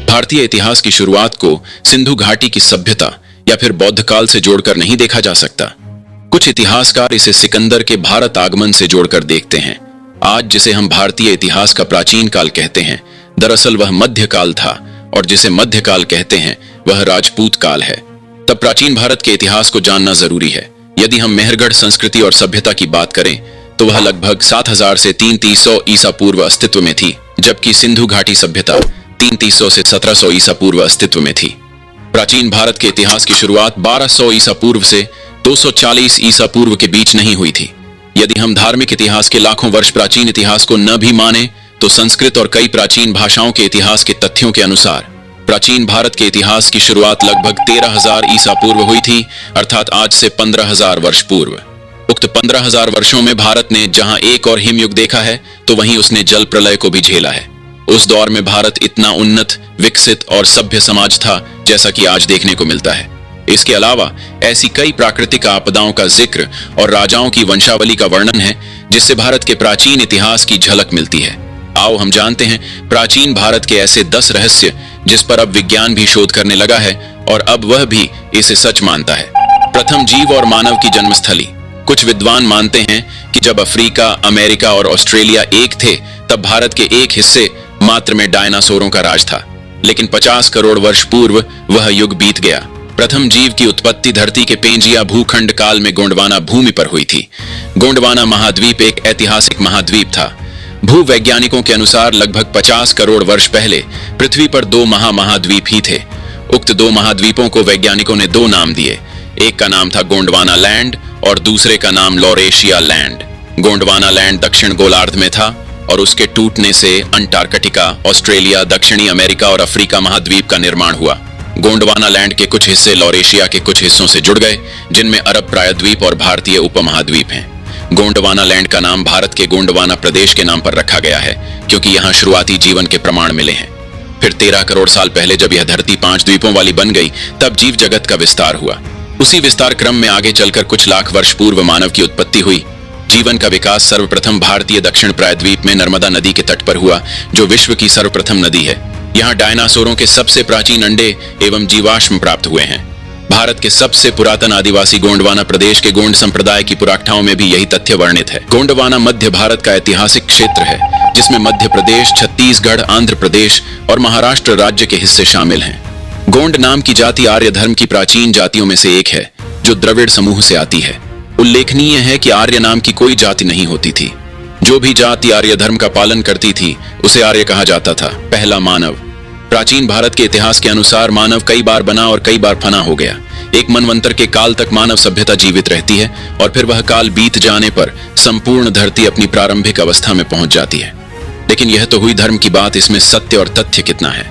भारतीय इतिहास की शुरुआत को सिंधु घाटी की सभ्यता या फिर बौद्ध काल से जोड़कर नहीं देखा जा सकता। कुछ इतिहासकार इसे सिकंदर के भारत आगमन से जोड़कर देखते हैं। आज जिसे हम भारतीय इतिहास का प्राचीन काल कहते हैं, दरअसल वह मध्यकाल था, और जिसे मध्यकाल कहते हैं वह राजपूत काल है। तब प्राचीन भारत के इतिहास को जानना जरूरी है। यदि हम मेहरगढ़ संस्कृति और सभ्यता की बात करें तो वह लगभग 7000 से 3300 ईसा पूर्व अस्तित्व में थी, जबकि सिंधु घाटी सभ्यता 3300 से 1700 ईसा पूर्व अस्तित्व में थी। प्राचीन भारत के इतिहास की शुरुआत 1200 ईसा पूर्व से 240 ईसा पूर्व के बीच नहीं हुई थी। यदि हम धार्मिक इतिहास के लाखों वर्ष प्राचीन इतिहास को न भी माने तो संस्कृत और कई प्राचीन भाषाओं के इतिहास के तथ्यों के अनुसार प्राचीन भारत के इतिहास की शुरुआत लगभग 13000 ईसा पूर्व हुई थी, अर्थात आज से 15000 वर्ष पूर्व। उक्त 15000 वर्षों में भारत ने जहां एक और हिमयुग देखा है तो वहीं उसने जल प्रलय को भी झेला है। उस दौर में भारत इतना उन्नत, विकसित और सभ्य समाज था जैसा कि आज देखने को मिलता है। इसके अलावा ऐसी कई प्राकृतिक आपदाओं का जिक्र और राजाओं की वंशावली का वर्णन है जिससे भारत के प्राचीन इतिहास की झलक मिलती है। आओ हम जानते हैं प्राचीन भारत के ऐसे 10 रहस्य जिस पर अब विज्ञान भी शोध करने लगा है और अब वह भी इसे सच मानता है। प्रथम जीव और मानव की जन्मस्थली। कुछ विद्वान मानते हैं कि जब अफ्रीका, अमेरिका और ऑस्ट्रेलिया एक थे तब भारत के एक हिस्से मात्र में डायनासोरों का राज था, लेकिन 50 करोड़ वर्ष पूर्व वह युग बीत गया। प्रथम जीव की उत्पत्ति धरती के पेंजिया भूखंड काल में गोंडवाना भूमि पर हुई थी। गोंडवाना महाद्वीप एक ऐतिहासिक महाद्वीप था। भूवैज्ञानिकों के अनुसार लगभग 50 करोड़ वर्ष पहले पृथ्वी पर 2 महाद्वीप ही थे। उक्त 2 महाद्वीपों को वैज्ञानिकों ने 2 नाम दिए। एक का नाम था गोंडवाना लैंड और दूसरे का नाम लॉरेशिया लैंड। गोंडवाना लैंड दक्षिण गोलार्ध में था और उसके टूटने से अंटार्कटिका, ऑस्ट्रेलिया, दक्षिणी अमेरिका और अफ्रीका महाद्वीप का निर्माण हुआ। गोंडवाना लैंड के कुछ हिस्से लॉरेशिया के कुछ हिस्सों से जुड़ गए, जिनमें अरब प्रायद्वीप और भारतीय उपमहाद्वीप हैं। गोंडवाना लैंड का नाम भारत के गोंडवाना प्रदेश के नाम पर रखा गया है क्योंकि यहाँ शुरुआती जीवन के प्रमाण मिले हैं। फिर 13 करोड़ साल पहले जब यह धरती 5 द्वीपों वाली बन गई तब जीव जगत का विस्तार हुआ। उसी विस्तार क्रम में आगे चलकर कुछ लाख वर्ष पूर्व मानव की उत्पत्ति हुई। जीवन का विकास सर्वप्रथम भारतीय दक्षिण प्रायद्वीप में नर्मदा नदी के तट पर हुआ, जो विश्व की सर्वप्रथम नदी है। यहाँ डायनासोरों के सबसे प्राचीन अंडे एवं जीवाश्म प्राप्त हुए हैं। भारत के सबसे पुरातन आदिवासी गोंडवाना प्रदेश के गोंड संप्रदाय की पुराख्याओं में भी यही तथ्य वर्णित है। गोंडवाना मध्य भारत का ऐतिहासिक क्षेत्र है जिसमें मध्य प्रदेश, छत्तीसगढ़, आंध्र प्रदेश और महाराष्ट्र राज्य के हिस्से शामिल हैं। गोंड नाम की जाति आर्य धर्म की प्राचीन जातियों में से एक है जो द्रविड़ समूह से आती है। उल्लेखनीय है कि आर्य नाम की कोई जाति नहीं होती थी। जो भी जाति आर्य धर्म का पालन करती थी उसे आर्य कहा जाता था। पहला मानव। प्राचीन भारत के इतिहास के अनुसार मानव कई बार बना और कई बार फना हो गया। एक मनवंतर के काल तक मानव सभ्यता जीवित रहती है और फिर वह काल बीत जाने पर संपूर्ण धरती अपनी प्रारंभिक अवस्था में पहुंच जाती है। लेकिन यह तो हुई धर्म की बात, इसमें सत्य और तथ्य कितना है?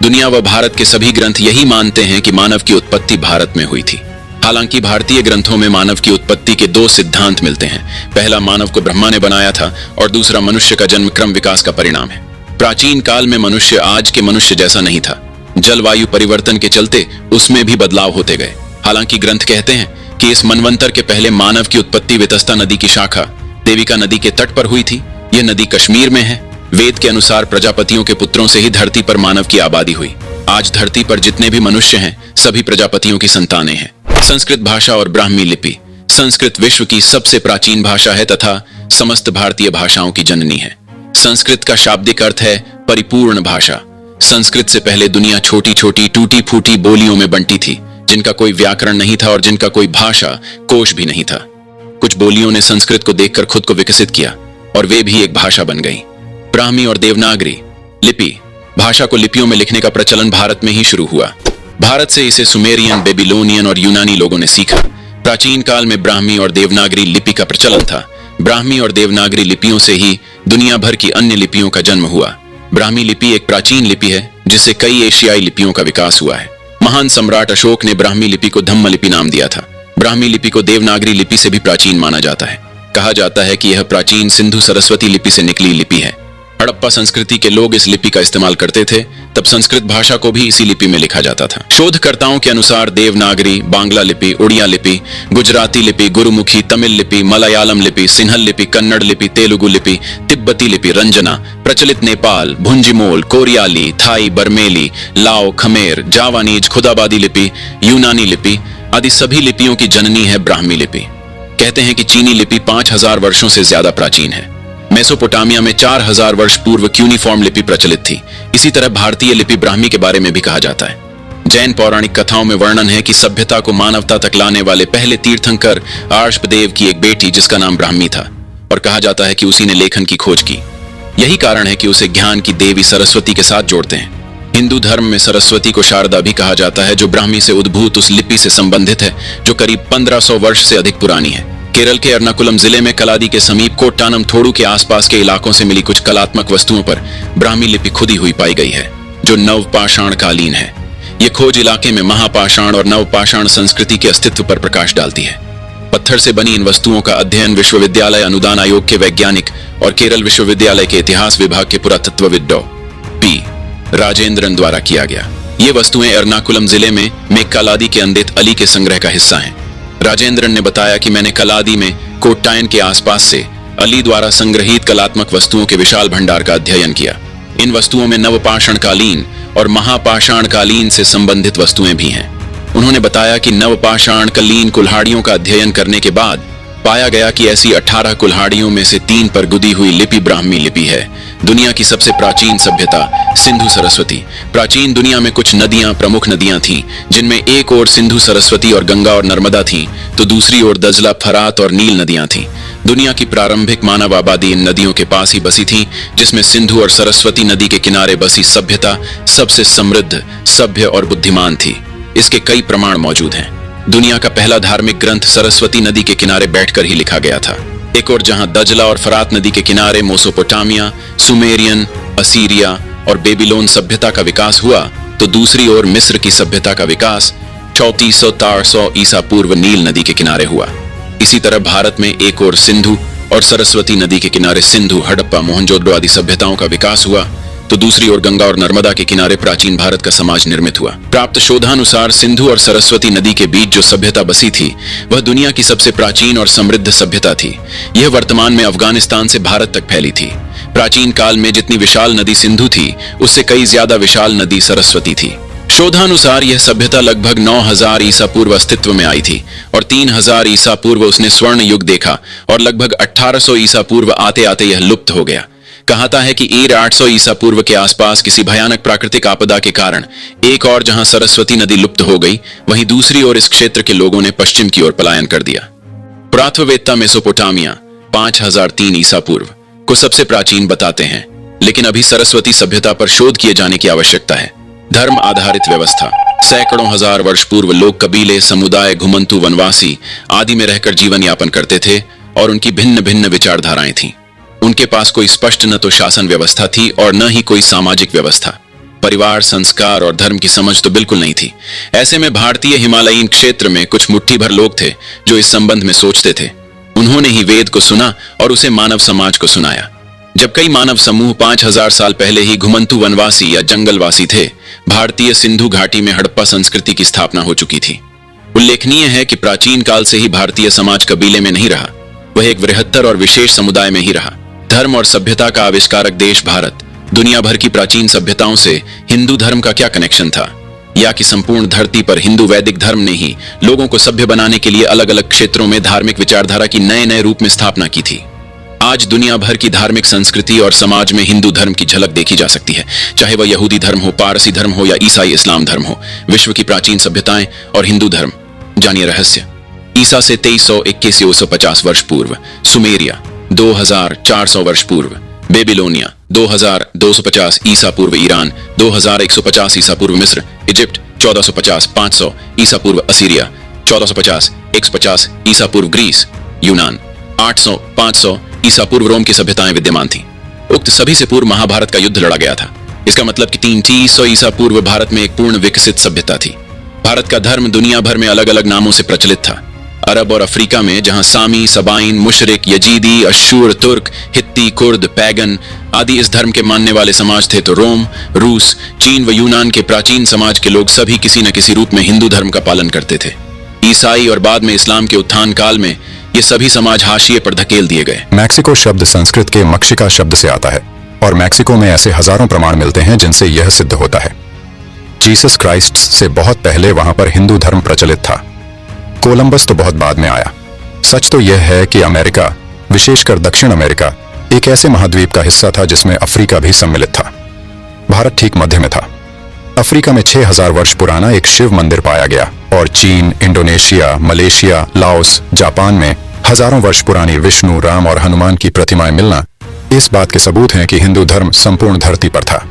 दुनिया व भारत के सभी ग्रंथ यही मानते हैं कि मानव की उत्पत्ति भारत में हुई थी। हालांकि भारतीय ग्रंथों में मानव की उत्पत्ति के 2 सिद्धांत मिलते हैं। पहला, मानव को ब्रह्मा ने बनाया था और दूसरा, मनुष्य का जन्म क्रम विकास का परिणाम है। प्राचीन काल में मनुष्य आज के मनुष्य जैसा नहीं था। जलवायु परिवर्तन के चलते उसमें भी बदलाव होते गए। हालांकि ग्रंथ कहते हैं कि इस मनवंतर के पहले मानव की उत्पत्ति वितस्ता नदी की शाखा देविका नदी के तट पर हुई थी। यह नदी कश्मीर में है। वेद के अनुसार प्रजापतियों के पुत्रों से ही धरती पर मानव की आबादी हुई। आज धरती पर जितने भी मनुष्य हैं सभी प्रजापतियों की संतानें हैं। संस्कृत भाषा और ब्राह्मी लिपि। संस्कृत विश्व की सबसे प्राचीन भाषा है तथा समस्त भारतीय भाषाओं की जननी है। संस्कृत का शाब्दिक अर्थ है परिपूर्ण भाषा। संस्कृत से पहले दुनिया छोटी छोटी टूटी फूटी बोलियों में बंटी थी, जिनका कोई व्याकरण नहीं था और जिनका कोई भाषा कोश भी नहीं था। कुछ बोलियों ने संस्कृत को देखकर खुद को विकसित किया और वे भी एक भाषा बन गई। ब्राह्मी और देवनागरी लिपि। भाषा को लिपियों में लिखने का प्रचलन भारत में ही शुरू हुआ। भारत से इसे सुमेरियन, बेबीलोनियन और यूनानी लोगों ने सीखा। प्राचीन काल में ब्राह्मी और देवनागरी लिपि का प्रचलन था। ब्राह्मी और देवनागरी लिपियों से ही दुनिया भर की अन्य लिपियों का जन्म हुआ। ब्राह्मी लिपि एक प्राचीन लिपि है जिससे कई एशियाई लिपियों का विकास हुआ है। महान सम्राट अशोक ने ब्राह्मी लिपि को धम्म लिपि नाम दिया था। ब्राह्मी लिपि को देवनागरी लिपि से भी प्राचीन माना जाता है। कहा जाता है कि यह प्राचीन सिंधु सरस्वती लिपि से निकली लिपि है। हड़प्पा संस्कृति के लोग इस लिपि का इस्तेमाल करते थे। तब संस्कृत भाषा को भी इसी लिपि में लिखा जाता था। शोधकर्ताओं के अनुसार देवनागरी, बांग्ला लिपि, उड़िया लिपि, गुजराती लिपि, गुरुमुखी, तमिल लिपि, मलयालम लिपि, सिन्हल लिपि, कन्नड़ लिपि, तेलुगु लिपि, तिब्बती लिपि, रंजना, प्रचलित नेपाल, भुंजीमोल, कोरियाली, थाई, बर्मेली, लाओ, खमेर, जावानीज, खुदाबादी लिपि, यूनानी लिपि आदि सभी लिपियों की जननी है ब्राह्मी लिपि। कहते हैं कि चीनी लिपि 5000 वर्षों से ज्यादा प्राचीन है। मेसोपोटामिया में 4000 वर्ष पूर्व क्यूनिफॉर्म लिपि प्रचलित थी। इसी तरह भारतीय लिपि ब्राह्मी के बारे में भी कहा जाता है। जैन पौराणिक कथाओं में वर्णन है कि सभ्यता को मानवता तक लाने वाले पहले तीर्थंकर आर्षपदेव की एक बेटी जिसका नाम ब्राह्मी था, और कहा जाता है कि उसी ने लेखन की खोज की। यही कारण है कि उसे ज्ञान की देवी सरस्वती के साथ जोड़ते हैं। हिंदू धर्म में सरस्वती को शारदा भी कहा जाता है, जो ब्राह्मी से उद्भूत उस लिपि से संबंधित है जो करीब 1500 वर्ष से अधिक पुरानी है। केरल के एर्नाकुलम जिले में कलादी के समीप कोट्टानम थोड़ू के आसपास के इलाकों से मिली कुछ कलात्मक वस्तुओं पर ब्राह्मी लिपि खुदी हुई पाई गई है, जो नवपाषाण कालीन है। ये खोज इलाके में महापाषाण और नवपाषाण संस्कृति के अस्तित्व पर प्रकाश डालती है। पत्थर से बनी इन वस्तुओं का अध्ययन विश्वविद्यालय अनुदान आयोग के वैज्ञानिक और केरल विश्वविद्यालय के इतिहास विभाग के पुरातत्वविद पी राजेंद्रन द्वारा किया गया। ये वस्तुएं एर्नाकुलम जिले में मेक्कालादी के अंदेत अली के संग्रह का हिस्सा हैं। राजेंद्रन ने बताया कि मैंने कलादी में कोट्टायन के आसपास से अली द्वारा संग्रहित कलात्मक वस्तुओं के विशाल भंडार का अध्ययन किया। इन वस्तुओं में नवपाषाण कालीन और महापाषाण कालीन से संबंधित वस्तुएं भी हैं। उन्होंने बताया कि नवपाषाण कालीन कुल्हाड़ियों का अध्ययन करने के बाद पाया गया कि ऐसी 18 कुल्हाड़ियों में से 3 पर गुदी हुई लिपि ब्राह्मी लिपि है। दुनिया की सबसे प्राचीन सभ्यता सिंधु सरस्वती। प्राचीन दुनिया में कुछ नदियां, प्रमुख नदियां थीं, जिनमें एक ओर सिंधु सरस्वती और गंगा और नर्मदा थीं, तो दूसरी ओर दजला, फरात और नील नदियां थीं। दुनिया की प्रारंभिक मानव आबादी इन नदियों के पास ही बसी थी, जिसमें सिंधु और सरस्वती नदी के किनारे बसी सभ्यता सबसे समृद्ध, सभ्य और बुद्धिमान थी। इसके कई प्रमाण मौजूद हैं। दुनिया का पहला धार्मिक ग्रंथ सरस्वती नदी के किनारे बैठकर ही लिखा गया था। एक और जहां दजला और फरात नदी के किनारे मेसोपोटामिया, सुमेरियन, असीरिया और बेबीलोन सभ्यता का विकास हुआ, तो दूसरी ओर मिस्र की सभ्यता का विकास 3400 ईसा पूर्व नील नदी के किनारे हुआ। इसी तरह भारत में एक ओर सिंधु और सरस्वती नदी के किनारे सिंधु, हड़प्पा, मोहनजोदड़ो आदि सभ्यताओं का विकास हुआ, तो दूसरी ओर गंगा और नर्मदा के किनारे प्राचीन भारत का समाज निर्मित हुआ। प्राप्त शोधानुसार सिंधु और सरस्वती नदी के बीच जो सभ्यता बसी थी, वह दुनिया की सबसे प्राचीन और समृद्ध सभ्यता थी। यह वर्तमान में अफगानिस्तान से भारत तक फैली थी। प्राचीन काल में जितनी विशाल नदी सिंधु थी, उससे कई ज्यादा विशाल नदी सरस्वती थी। शोधानुसार यह सभ्यता लगभग 9000 ईसा पूर्व अस्तित्व में आई थी और 3000 ईसा पूर्व उसने स्वर्ण युग देखा और लगभग 1800 ईसा पूर्व आते आते यह लुप्त हो गया। कहाता है कि ईर 800 ईसा पूर्व के आसपास किसी भयानक प्राकृतिक आपदा के कारण एक और जहां सरस्वती नदी लुप्त हो गई, वहीं दूसरी ओर इस क्षेत्र के लोगों ने पश्चिम की ओर पलायन कर दिया। पुरातत्ववेत्ता मेसोपोटामिया 5003 ईसा पूर्व को सबसे प्राचीन बताते हैं, लेकिन अभी सरस्वती सभ्यता पर शोध किए जाने की आवश्यकता है। धर्म आधारित व्यवस्था। सैकड़ों हजार वर्ष पूर्व लोग कबीले, समुदाय, घुमंतु, वनवासी आदि में रहकर जीवन यापन करते थे और उनकी भिन्न भिन्न विचारधाराएं थीं। उनके पास कोई स्पष्ट न तो शासन व्यवस्था थी और न ही कोई सामाजिक व्यवस्था। परिवार, संस्कार और धर्म की समझ तो बिल्कुल नहीं थी। ऐसे में भारतीय हिमालयीन क्षेत्र में कुछ मुट्ठी भर लोग थे जो इस संबंध में सोचते थे। उन्होंने ही वेद को सुना और उसे मानव समाज को सुनाया। जब कई मानव समूह 5000 साल पहले ही घुमंतु, वनवासी या जंगलवासी थे, भारतीय सिंधु घाटी में हड़प्पा संस्कृति की स्थापना हो चुकी थी। उल्लेखनीय है कि प्राचीन काल से ही भारतीय समाज कबीले में नहीं रहा, वह एक बृहत्तर और विशेष समुदाय में ही रहा। धर्म और सभ्यता का आविष्कारक देश भारत, दुनिया भर की प्राचीन सभ्यताओं से हिंदू धर्म का क्या कनेक्शन था, या कि संपूर्ण धरती पर हिंदू वैदिक धर्म ने ही लोगों को सभ्य बनाने के लिए अलग अलग क्षेत्रों में धार्मिक विचारधारा की नए नए रूप में स्थापना की थी। आज दुनिया भर की धार्मिक संस्कृति और समाज में हिंदू धर्म की झलक देखी जा सकती है, चाहे वह यहूदी धर्म हो, पारसी धर्म हो या ईसाई इस्लाम धर्म हो। विश्व की प्राचीन सभ्यताएं और हिंदू धर्म। जानिए रहस्य। ईसा से 2300-2150 वर्ष पूर्व सुमेरिया, 2400 वर्ष पूर्व बेबीलोनिया, 2250 ईसा पूर्व ईरान, 2150 ईसा पूर्व मिस्र, इजिप्ट 1450-500 ईसा पूर्व असीरिया, 1450-150 ईसा पूर्व ग्रीस, यूनान 800-500 ईसा पूर्व रोम की सभ्यताएं विद्यमान थीं। उक्त सभी से पूर्व महाभारत का युद्ध लड़ा गया था। इसका मतलब कि 300 ईसा पूर्व भारत में एक पूर्ण विकसित सभ्यता थी। भारत का धर्म दुनिया भर में अलग अलग नामों से प्रचलित था। अरब और अफ्रीका में जहां सामी, सबाइन, मुशरिक, यजीदी, अशूर, तुर्क, हित्ती, कुर्द, पैगन आदि इस धर्म के मानने वाले समाज थे, तो रोम, रूस, चीन व यूनान के प्राचीन समाज के लोग सभी किसी न किसी रूप में हिंदू धर्म का पालन करते थे। ईसाई और बाद में इस्लाम के उत्थान काल में ये सभी समाज हाशिए पर धकेल दिए गए। मैक्सिको शब्द संस्कृत के मक्षिका शब्द से आता है और मैक्सिको में ऐसे हजारों प्रमाण मिलते हैं जिनसे यह सिद्ध होता है जीसस क्राइस्ट से बहुत पहले वहां पर हिंदू धर्म प्रचलित था। कोलंबस तो बहुत बाद में आया। सच तो यह है कि अमेरिका, विशेषकर दक्षिण अमेरिका, एक ऐसे महाद्वीप का हिस्सा था जिसमें अफ्रीका भी सम्मिलित था। भारत ठीक मध्य में था। अफ्रीका में 6000 वर्ष पुराना एक शिव मंदिर पाया गया और चीन, इंडोनेशिया, मलेशिया, लाओस, जापान में हजारों वर्ष पुरानी विष्णु, राम और हनुमान की प्रतिमाएं मिलना इस बात के सबूत हैं कि हिंदू धर्म संपूर्ण धरती पर था।